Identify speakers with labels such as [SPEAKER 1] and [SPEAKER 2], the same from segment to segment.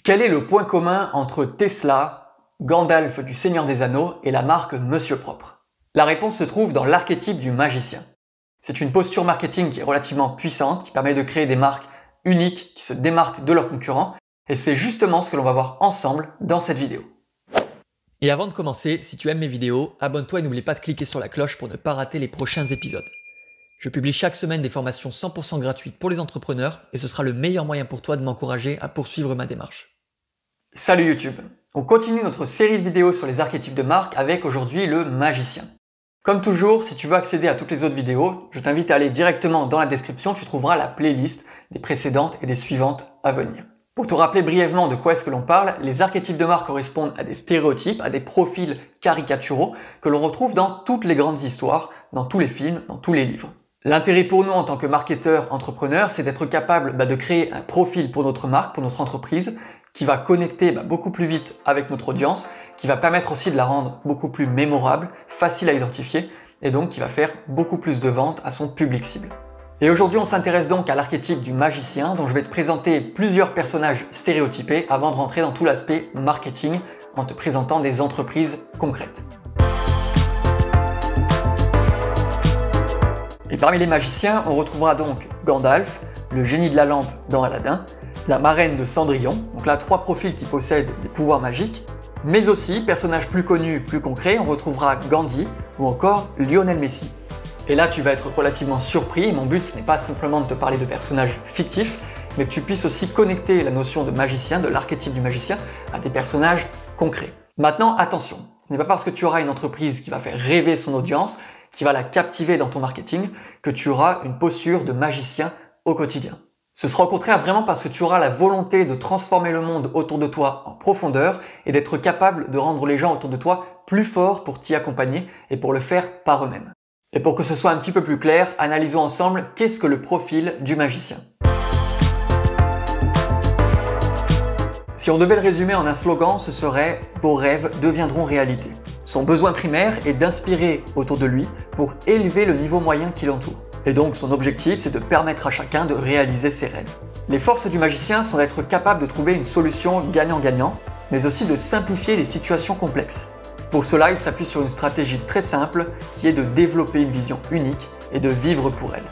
[SPEAKER 1] Quel est le point commun entre Tesla, Gandalf du Seigneur des Anneaux et la marque Monsieur Propre? La réponse se trouve dans l'archétype du magicien. C'est une posture marketing qui est relativement puissante, qui permet de créer des marques uniques qui se démarquent de leurs concurrents, et c'est justement ce que l'on va voir ensemble dans cette vidéo.
[SPEAKER 2] Et avant de commencer, si tu aimes mes vidéos, abonne-toi et n'oublie pas de cliquer sur la cloche pour ne pas rater les prochains épisodes. Je publie chaque semaine des formations 100% gratuites pour les entrepreneurs et ce sera le meilleur moyen pour toi de m'encourager à poursuivre ma démarche.
[SPEAKER 1] Salut YouTube! On continue notre série de vidéos sur les archétypes de marque avec aujourd'hui le magicien. Comme toujours, si tu veux accéder à toutes les autres vidéos, je t'invite à aller directement dans la description, tu trouveras la playlist des précédentes et des suivantes à venir. Pour te rappeler brièvement de quoi est-ce que l'on parle, les archétypes de marque correspondent à des stéréotypes, à des profils caricaturaux que l'on retrouve dans toutes les grandes histoires, dans tous les films, dans tous les livres. L'intérêt pour nous en tant que marketeurs, entrepreneurs, c'est d'être capable de créer un profil pour notre marque, pour notre entreprise, qui va connecter beaucoup plus vite avec notre audience, qui va permettre aussi de la rendre beaucoup plus mémorable, facile à identifier, et donc qui va faire beaucoup plus de ventes à son public cible. Et aujourd'hui, on s'intéresse donc à l'archétype du magicien, dont je vais te présenter plusieurs personnages stéréotypés avant de rentrer dans tout l'aspect marketing en te présentant des entreprises concrètes. Et parmi les magiciens, on retrouvera donc Gandalf, le génie de la lampe dans Aladdin, la marraine de Cendrillon, donc là 3 profils qui possèdent des pouvoirs magiques, mais aussi, personnages plus connus, plus concrets, on retrouvera Gandhi ou encore Lionel Messi. Et là, tu vas être relativement surpris. Mon but, ce n'est pas simplement de te parler de personnages fictifs, mais que tu puisses aussi connecter la notion de magicien, de l'archétype du magicien, à des personnages concrets. Maintenant, attention, ce n'est pas parce que tu auras une entreprise qui va faire rêver son audience, qui va la captiver dans ton marketing, que tu auras une posture de magicien au quotidien. Ce sera au contraire vraiment parce que tu auras la volonté de transformer le monde autour de toi en profondeur et d'être capable de rendre les gens autour de toi plus forts pour t'y accompagner et pour le faire par eux-mêmes. Et pour que ce soit un petit peu plus clair, analysons ensemble qu'est-ce que le profil du magicien. Si on devait le résumer en un slogan, ce serait « Vos rêves deviendront réalité ». Son besoin primaire est d'inspirer autour de lui pour élever le niveau moyen qui l'entoure. Et donc son objectif, c'est de permettre à chacun de réaliser ses rêves. Les forces du magicien sont d'être capable de trouver une solution gagnant-gagnant, mais aussi de simplifier des situations complexes. Pour cela, il s'appuie sur une stratégie très simple qui est de développer une vision unique et de vivre pour elle.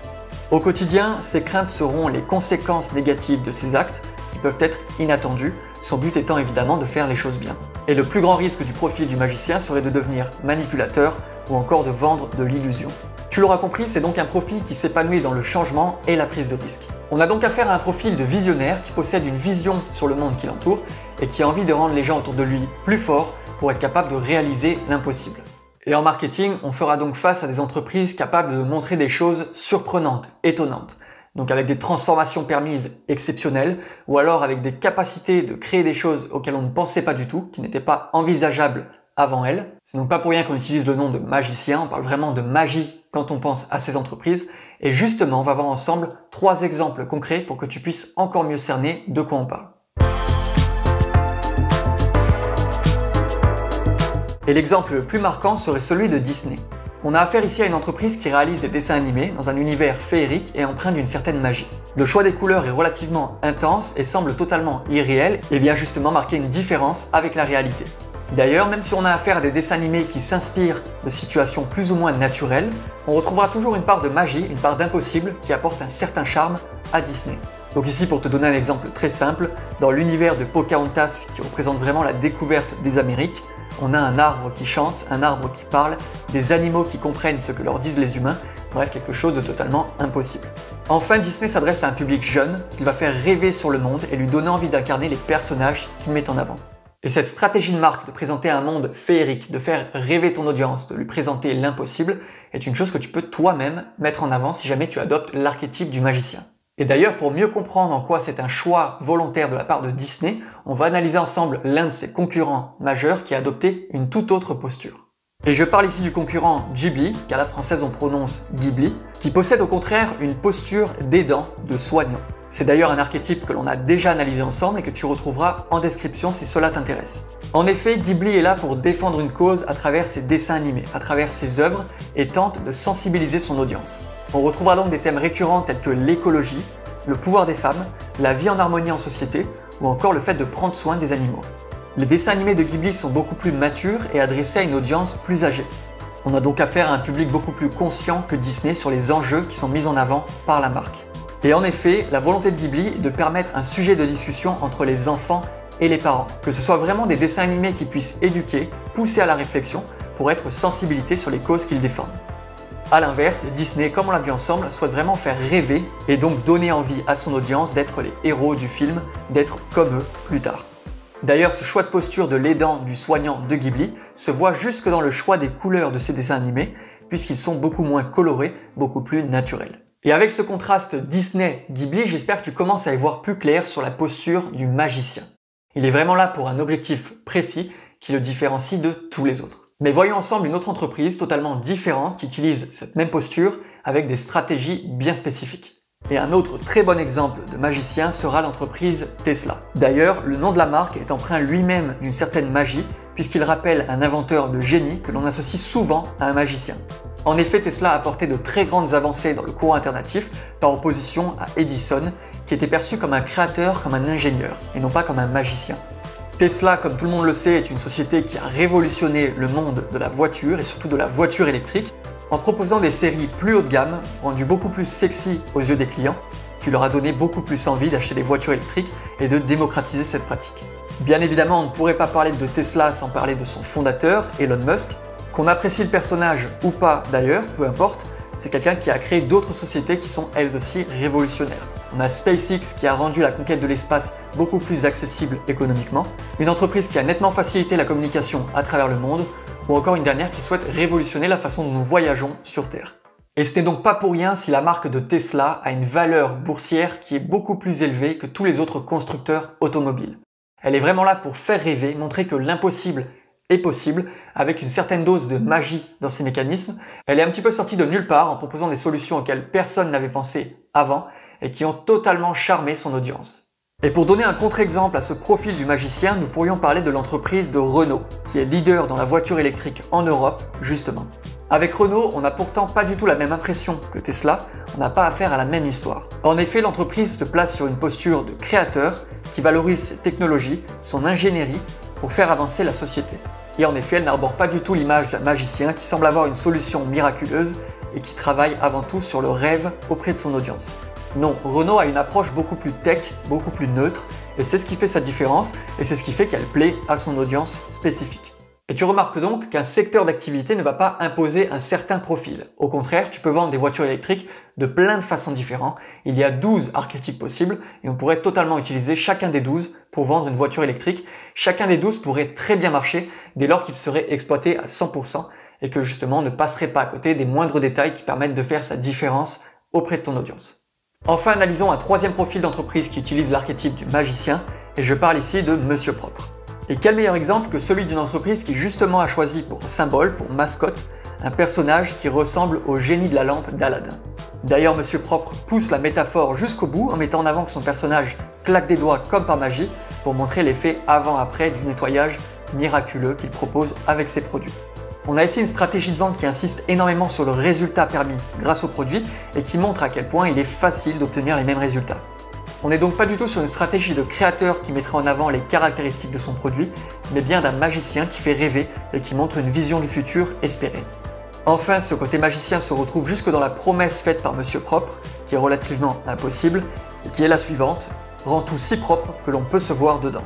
[SPEAKER 1] Au quotidien, ses craintes seront les conséquences négatives de ses actes qui peuvent être inattendus, son but étant évidemment de faire les choses bien. Et le plus grand risque du profil du magicien serait de devenir manipulateur ou encore de vendre de l'illusion. Tu l'auras compris, c'est donc un profil qui s'épanouit dans le changement et la prise de risque. On a donc affaire à un profil de visionnaire qui possède une vision sur le monde qui l'entoure et qui a envie de rendre les gens autour de lui plus forts pour être capable de réaliser l'impossible. Et en marketing, on fera donc face à des entreprises capables de montrer des choses surprenantes, étonnantes. Donc avec des transformations permises exceptionnelles, ou alors avec des capacités de créer des choses auxquelles on ne pensait pas du tout, qui n'étaient pas envisageables avant elles. C'est donc pas pour rien qu'on utilise le nom de magicien, on parle vraiment de magie quand on pense à ces entreprises. Et justement, on va voir ensemble 3 exemples concrets pour que tu puisses encore mieux cerner de quoi on parle. Et l'exemple le plus marquant serait celui de Disney. On a affaire ici à une entreprise qui réalise des dessins animés dans un univers féerique et empreint d'une certaine magie. Le choix des couleurs est relativement intense et semble totalement irréel et vient justement marquer une différence avec la réalité. D'ailleurs, même si on a affaire à des dessins animés qui s'inspirent de situations plus ou moins naturelles, on retrouvera toujours une part de magie, une part d'impossible qui apporte un certain charme à Disney. Donc ici, pour te donner un exemple très simple, dans l'univers de Pocahontas qui représente vraiment la découverte des Amériques, on a un arbre qui chante, un arbre qui parle, des animaux qui comprennent ce que leur disent les humains, bref, quelque chose de totalement impossible. Enfin, Disney s'adresse à un public jeune qu'il va faire rêver sur le monde et lui donner envie d'incarner les personnages qu'il met en avant. Et cette stratégie de marque de présenter un monde féerique, de faire rêver ton audience, de lui présenter l'impossible, est une chose que tu peux toi-même mettre en avant si jamais tu adoptes l'archétype du magicien. Et d'ailleurs, pour mieux comprendre en quoi c'est un choix volontaire de la part de Disney, on va analyser ensemble l'un de ses concurrents majeurs qui a adopté une toute autre posture. Et je parle ici du concurrent Ghibli, qu'à la française on prononce Ghibli, qui possède au contraire une posture d'aidant, de soignant. C'est d'ailleurs un archétype que l'on a déjà analysé ensemble et que tu retrouveras en description si cela t'intéresse. En effet, Ghibli est là pour défendre une cause à travers ses dessins animés, à travers ses œuvres et tente de sensibiliser son audience. On retrouvera donc des thèmes récurrents tels que l'écologie, le pouvoir des femmes, la vie en harmonie en société ou encore le fait de prendre soin des animaux. Les dessins animés de Ghibli sont beaucoup plus matures et adressés à une audience plus âgée. On a donc affaire à un public beaucoup plus conscient que Disney sur les enjeux qui sont mis en avant par la marque. Et en effet, la volonté de Ghibli est de permettre un sujet de discussion entre les enfants et les parents. Que ce soit vraiment des dessins animés qui puissent éduquer, pousser à la réflexion pour être sensibilisés sur les causes qu'ils défendent. A l'inverse, Disney, comme on l'a vu ensemble, souhaite vraiment faire rêver et donc donner envie à son audience d'être les héros du film, d'être comme eux plus tard. D'ailleurs, ce choix de posture de l'aidant, du soignant de Ghibli se voit jusque dans le choix des couleurs de ces dessins animés, puisqu'ils sont beaucoup moins colorés, beaucoup plus naturels. Et avec ce contraste Disney-Ghibli, j'espère que tu commences à y voir plus clair sur la posture du magicien. Il est vraiment là pour un objectif précis qui le différencie de tous les autres. Mais voyons ensemble une autre entreprise totalement différente qui utilise cette même posture avec des stratégies bien spécifiques. Et un autre très bon exemple de magicien sera l'entreprise Tesla. D'ailleurs, le nom de la marque est empreint lui-même d'une certaine magie puisqu'il rappelle un inventeur de génie que l'on associe souvent à un magicien. En effet, Tesla a apporté de très grandes avancées dans le courant alternatif par opposition à Edison qui était perçu comme un créateur, comme un ingénieur et non pas comme un magicien. Tesla, comme tout le monde le sait, est une société qui a révolutionné le monde de la voiture et surtout de la voiture électrique en proposant des séries plus haut de gamme, rendues beaucoup plus sexy aux yeux des clients, qui leur a donné beaucoup plus envie d'acheter des voitures électriques et de démocratiser cette pratique. Bien évidemment, on ne pourrait pas parler de Tesla sans parler de son fondateur, Elon Musk. Qu'on apprécie le personnage ou pas d'ailleurs, peu importe, c'est quelqu'un qui a créé d'autres sociétés qui sont elles aussi révolutionnaires. On a SpaceX qui a rendu la conquête de l'espace beaucoup plus accessible économiquement, une entreprise qui a nettement facilité la communication à travers le monde, ou encore une dernière qui souhaite révolutionner la façon dont nous voyageons sur Terre. Et ce n'est donc pas pour rien si la marque de Tesla a une valeur boursière qui est beaucoup plus élevée que tous les autres constructeurs automobiles. Elle est vraiment là pour faire rêver, montrer que l'impossible est possible avec une certaine dose de magie dans ses mécanismes. Elle est un petit peu sortie de nulle part en proposant des solutions auxquelles personne n'avait pensé avant et qui ont totalement charmé son audience. Et pour donner un contre-exemple à ce profil du magicien, nous pourrions parler de l'entreprise de Renault, qui est leader dans la voiture électrique en Europe, justement. Avec Renault, on n'a pourtant pas du tout la même impression que Tesla, on n'a pas affaire à la même histoire. En effet, l'entreprise se place sur une posture de créateur qui valorise ses technologies, son ingénierie, pour faire avancer la société. Et en effet, elle n'arbore pas du tout l'image d'un magicien qui semble avoir une solution miraculeuse et qui travaille avant tout sur le rêve auprès de son audience. Non, Renault a une approche beaucoup plus tech, beaucoup plus neutre, et c'est ce qui fait sa différence, et c'est ce qui fait qu'elle plaît à son audience spécifique. Et tu remarques donc qu'un secteur d'activité ne va pas imposer un certain profil. Au contraire, tu peux vendre des voitures électriques de plein de façons différentes. Il y a 12 archétypes possibles, et on pourrait totalement utiliser chacun des 12 pour vendre une voiture électrique. Chacun des 12 pourrait très bien marcher dès lors qu'il serait exploité à 100%, et que justement on ne passerait pas à côté des moindres détails qui permettent de faire sa différence auprès de ton audience. Enfin, analysons un troisième profil d'entreprise qui utilise l'archétype du magicien, et je parle ici de Monsieur Propre. Et quel meilleur exemple que celui d'une entreprise qui justement a choisi pour symbole, pour mascotte, un personnage qui ressemble au génie de la lampe d'Aladin. D'ailleurs, Monsieur Propre pousse la métaphore jusqu'au bout en mettant en avant que son personnage claque des doigts comme par magie pour montrer l'effet avant-après du nettoyage miraculeux qu'il propose avec ses produits. On a ici une stratégie de vente qui insiste énormément sur le résultat permis grâce au produit et qui montre à quel point il est facile d'obtenir les mêmes résultats. On n'est donc pas du tout sur une stratégie de créateur qui mettrait en avant les caractéristiques de son produit, mais bien d'un magicien qui fait rêver et qui montre une vision du futur espérée. Enfin, ce côté magicien se retrouve jusque dans la promesse faite par Monsieur Propre, qui est relativement impossible, et qui est la suivante: rend tout si propre que l'on peut se voir dedans.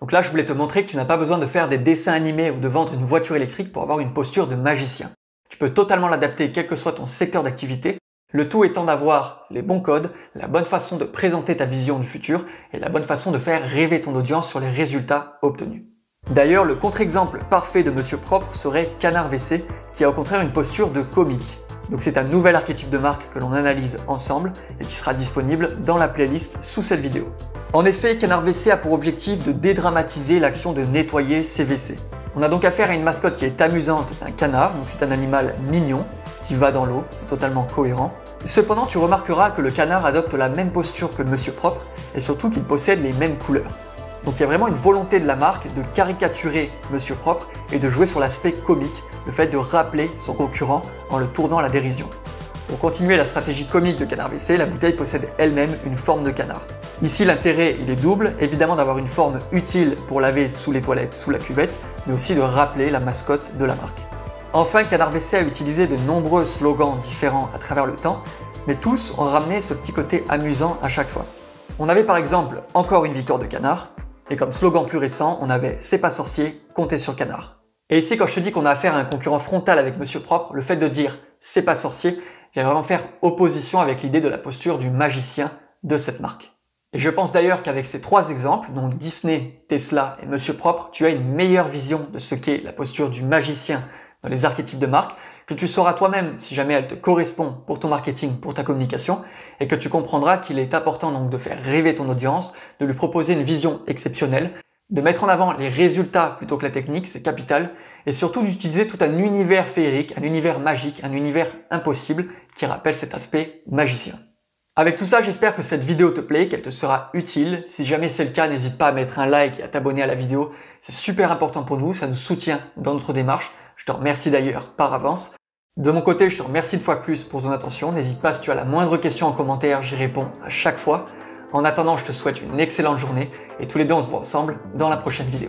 [SPEAKER 1] Donc là, je voulais te montrer que tu n'as pas besoin de faire des dessins animés ou de vendre une voiture électrique pour avoir une posture de magicien. Tu peux totalement l'adapter quel que soit ton secteur d'activité, le tout étant d'avoir les bons codes, la bonne façon de présenter ta vision du futur et la bonne façon de faire rêver ton audience sur les résultats obtenus. D'ailleurs, le contre-exemple parfait de Monsieur Propre serait Canard WC, qui a au contraire une posture de comique. Donc c'est un nouvel archétype de marque que l'on analyse ensemble et qui sera disponible dans la playlist sous cette vidéo. En effet, Canard WC a pour objectif de dédramatiser l'action de nettoyer ses WC. On a donc affaire à une mascotte qui est amusante d'un canard, donc c'est un animal mignon qui va dans l'eau, c'est totalement cohérent. Cependant, tu remarqueras que le canard adopte la même posture que Monsieur Propre et surtout qu'il possède les mêmes couleurs. Donc il y a vraiment une volonté de la marque de caricaturer Monsieur Propre et de jouer sur l'aspect comique, le fait de rappeler son concurrent en le tournant à la dérision. Pour continuer la stratégie comique de Canard WC, la bouteille possède elle-même une forme de canard. Ici l'intérêt il est double, évidemment d'avoir une forme utile pour laver sous les toilettes, sous la cuvette, mais aussi de rappeler la mascotte de la marque. Enfin, Canard WC a utilisé de nombreux slogans différents à travers le temps, mais tous ont ramené ce petit côté amusant à chaque fois. On avait par exemple encore une victoire de Canard, et comme slogan plus récent, on avait c'est pas sorcier, comptez sur Canard. Et ici, quand je te dis qu'on a affaire à un concurrent frontal avec Monsieur Propre, le fait de dire c'est pas sorcier vient vraiment faire opposition avec l'idée de la posture du magicien de cette marque. Et je pense d'ailleurs qu'avec ces trois exemples, donc Disney, Tesla et Monsieur Propre, tu as une meilleure vision de ce qu'est la posture du magicien dans les archétypes de marque, que tu sauras toi-même si jamais elle te correspond pour ton marketing, pour ta communication, et que tu comprendras qu'il est important donc de faire rêver ton audience, de lui proposer une vision exceptionnelle, de mettre en avant les résultats plutôt que la technique, c'est capital, et surtout d'utiliser tout un univers féerique, un univers magique, un univers impossible qui rappelle cet aspect magicien. Avec tout ça, j'espère que cette vidéo te plaît, qu'elle te sera utile. Si jamais c'est le cas, n'hésite pas à mettre un like et à t'abonner à la vidéo. C'est super important pour nous, ça nous soutient dans notre démarche. Je te remercie d'ailleurs par avance. De mon côté, je te remercie une fois de plus pour ton attention. N'hésite pas si tu as la moindre question en commentaire, j'y réponds à chaque fois. En attendant, je te souhaite une excellente journée et tous les deux on se voit ensemble dans la prochaine vidéo.